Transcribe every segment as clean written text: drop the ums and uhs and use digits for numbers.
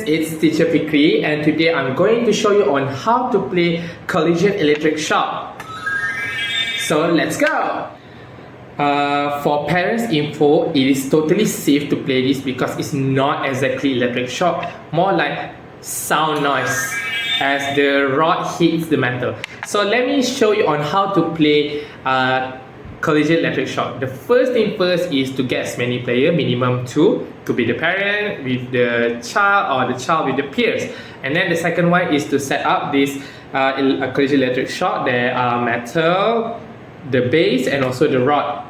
it's Teacher Fikri, and today I'm going to show you on how to play collision electric shock. So let's go! For parents info, it is totally safe to play this because it's not exactly electric shock, more like sound noise as the rod hits the metal. So let me show you on how to play collision electric shock. The first thing first is to get as many players, minimum 2, to be the parent with the child or the child with the peers. And then the second one is to set up this collision electric shock. There are metal, the base, and also the rod.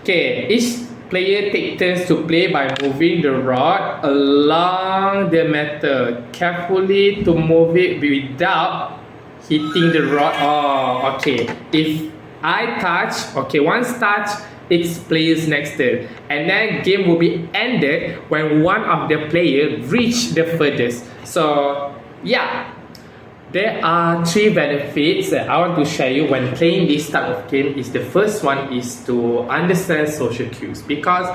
Okay, each player takes turns to play by moving the rod along the metal, carefully to move it without hitting the rod. Oh, okay. If I touch, okay, once touch, it's player's next turn, and then game will be ended when one of the player reach the furthest. So yeah, there are 3 benefits that I want to share you when playing this type of game. Is the first one is to understand social cues, because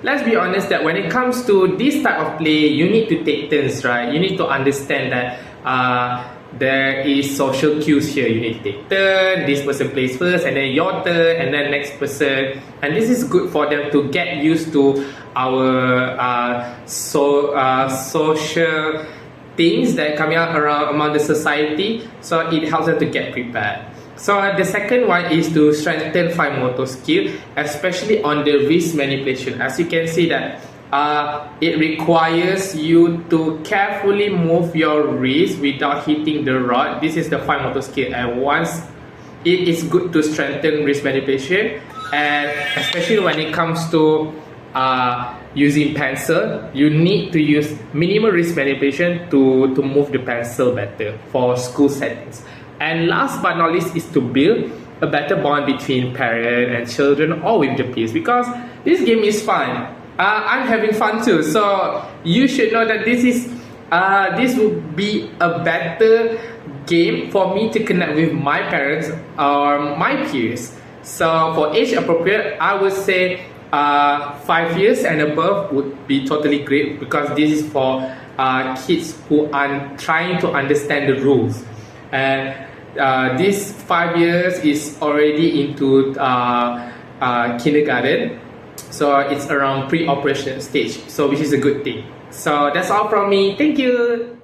let's be honest that when it comes to this type of play, you need to take turns, right? You need to understand that there is social cues here. You need to take turn, this person plays first, and then your turn, and then next person. And this is good for them to get used to our social things that are coming out around among the society. So it helps them to get prepared. So the second one is to strengthen fine motor skill, especially on the wrist manipulation. As you can see that it requires you to carefully move your wrist without hitting the rod. This is the fine motor skill, and once it is good to strengthen wrist manipulation, and especially when it comes to using pencil, you need to use minimal wrist manipulation to move the pencil better for school settings. And last but not least is to build a better bond between parent and children or with the peers, because this game is fun. I'm having fun too, so you should know that this will be a better game for me to connect with my parents or my peers. So for age appropriate, I would say 5 years and above would be totally great, because this is for kids who are trying to understand the rules. And this 5 years is already into kindergarten. So it's around pre-operation stage, so which is a good thing. So that's all from me. Thank you.